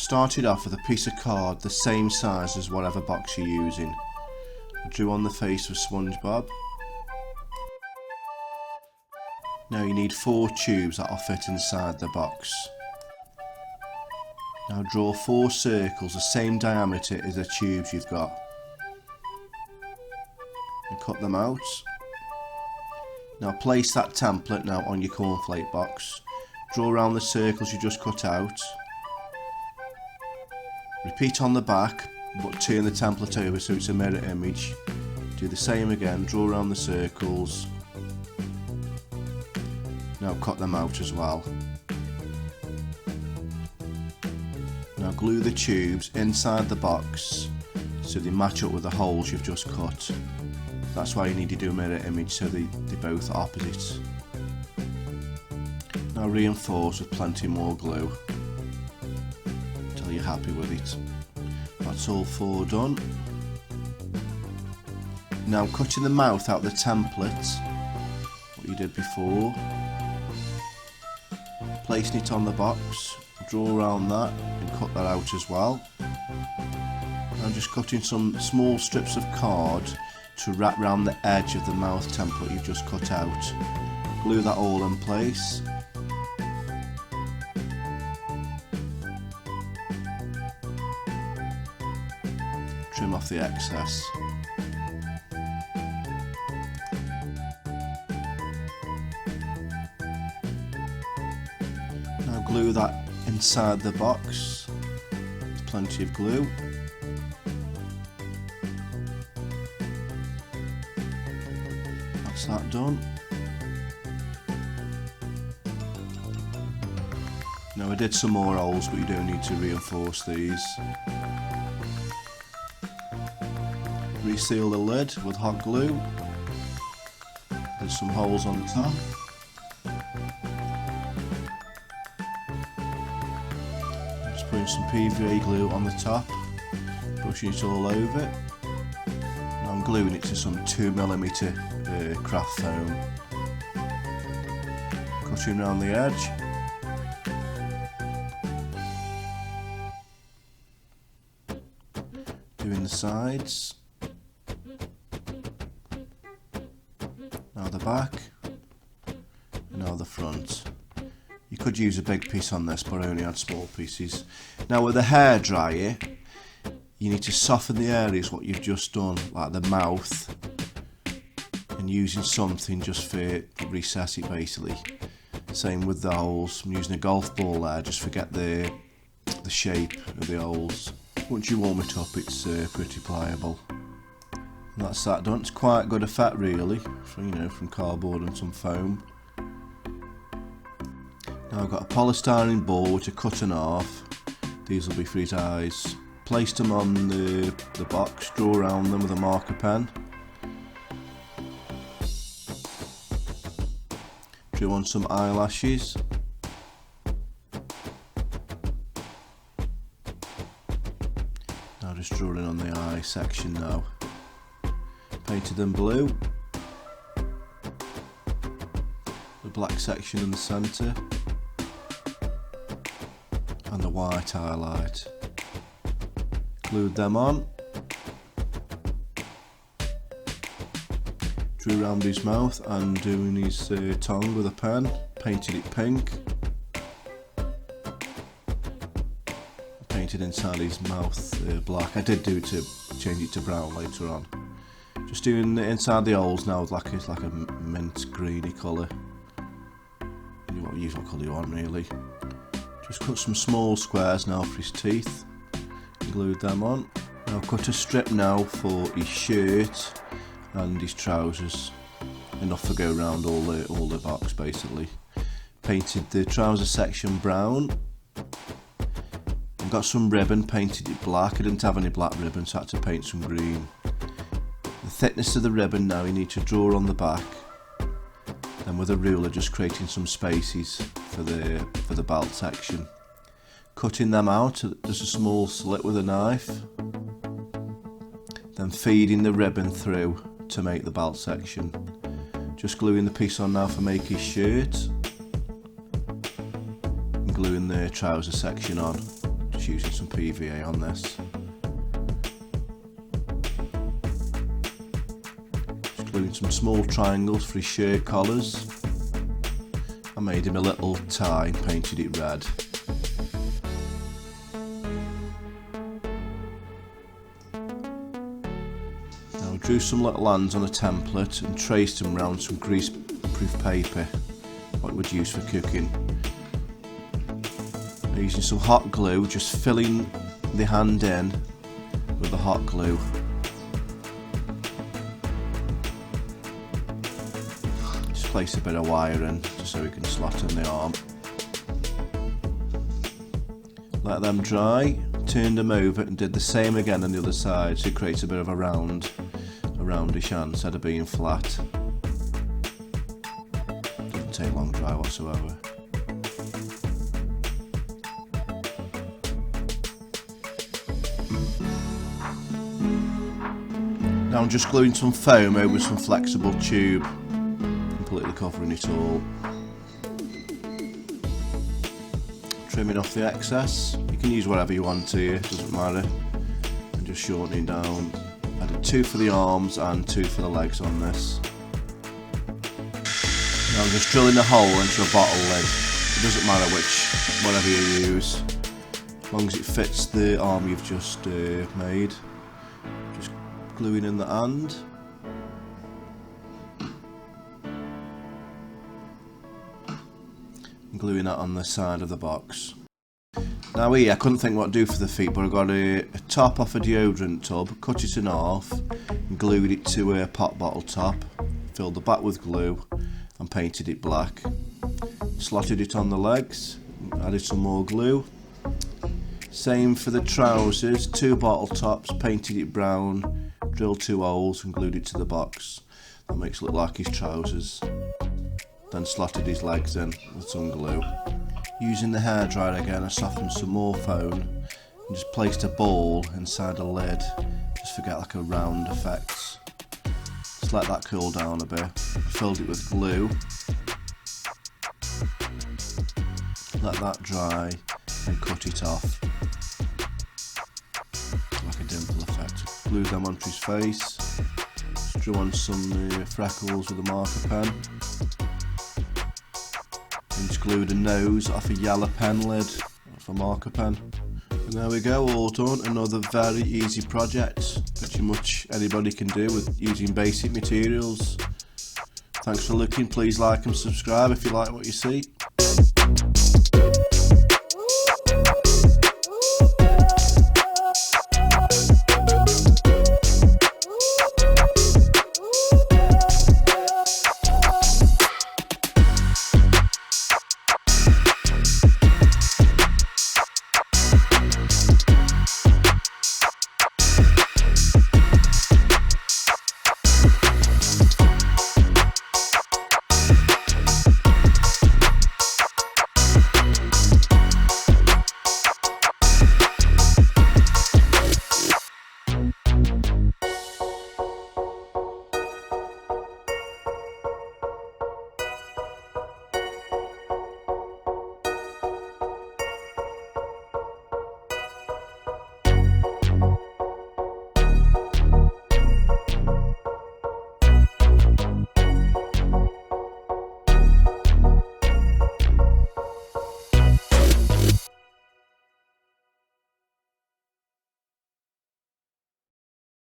Start it off with a piece of card the same size as whatever box you're using. I drew on the face of SpongeBob. Now you need 4 tubes that will fit inside the box. Now draw 4 circles the same diameter as the tubes you've got. And cut them out. Now place that template now on your cornflake box. Draw around the circles you just cut out. Repeat on the back, but turn the template over so it's a mirror image. Do the same again, draw around the circles. Now cut them out as well. Now glue the tubes inside the box so they match up with the holes you've just cut. That's why you need to do a mirror image so they're both opposite. Now reinforce with plenty more glue until you're happy with it. That's all 4 done. Now cutting the mouth out of the template, what you did before, placing it on the box, draw around that and cut that out as well. I'm just cutting some small strips of card to wrap around the edge of the mouth template you've just cut out. Glue that all in place. Trim off the excess. Now glue that inside the box with plenty of glue. That's that done. Now I did some more holes, but you don't need to reinforce these. Reseal the lid with hot glue. There's some holes on the top. Just putting some PVA glue on the top, brushing it all over. Now I'm gluing it to some 2mm craft foam. Cutting around the edge. Doing the sides. Now the back, and now the front. You could use a big piece on this, but I only had small pieces. Now with a hairdryer, you need to soften the areas what you've just done, like the mouth, and using something just for recess it basically. Same with the holes. I'm using a golf ball there, just forget the shape of the holes. Once you warm it up, it's pretty pliable. And that's that done. It's quite a good effect really, from cardboard and some foam. Now I've got a polystyrene ball which I cut in half. These will be for his eyes. Placed them on the box, draw around them with a marker pen. Drew on some eyelashes. Now just drawing on the eye section now. Painted them blue. The black section in the centre. And the white highlight. Glued them on. Drew around his mouth and doing his tongue with a pen. Painted it pink. Painted inside his mouth black. I did do it to change it to brown later on. Just doing it inside the holes now with like a mint greeny colour. Use what colour you want really. Just cut some small squares now for his teeth. Glued them on. Now cut a strip now for his shirt and his trousers. Enough to go around all the box basically. Painted the trouser section brown. And got some ribbon, painted it black. I didn't have any black ribbon, so I had to paint some green. The thickness of the ribbon now you need to draw on the back. Then with a ruler just creating some spaces for the belt section. Cutting them out, just a small slit with a knife. Then feeding the ribbon through to make the belt section. Just gluing the piece on now for making his shirt. And gluing the trouser section on. Just just using some PVA on this. Just gluing some small triangles for his shirt collars. I made him a little tie and painted it red. Now I drew some little hands on a template and traced them around some grease-proof paper, what you would use for cooking. Now using some hot glue, just filling the hand in with the hot glue. Just place a bit of wire in just so we can slot in the arm. Let them dry, turned them over and did the same again on the other side, so it creates a bit of a roundish hand instead of being flat. Doesn't take long to dry whatsoever. Now I'm just gluing some foam over some flexible tube, completely covering it all. Trimming off the excess. You can use whatever you want here, doesn't matter. And just shortening down. Added 2 for the arms and 2 for the legs on this. Now I'm just drilling a hole into a bottle lid. It doesn't matter whatever you use, as long as it fits the arm you've just made. Just gluing in the hand. And gluing that on the side of the box. Now here, I couldn't think what to do for the feet, but I got a top off a deodorant tub, cut it in half, and glued it to a pop bottle top, filled the back with glue, and painted it black. Slotted it on the legs, added some more glue. Same for the trousers, 2 bottle tops, painted it brown, drilled 2 holes and glued it to the box. That makes it look like his trousers. Then slotted his legs in with some glue. Using the hairdryer again, I softened some more foam and just placed a ball inside a lid, just to get like a round effect. Just let that cool down a bit. Filled it with glue. Let that dry and cut it off. Like a dimple effect. Glued them onto his face. Just drew on some freckles with a marker pen. And just glued a nose off a yellow pen lid off a marker pen. And there we go, all done. Another very easy project. Pretty much anybody can do with using basic materials. Thanks for looking. Please like and subscribe if you like what you see.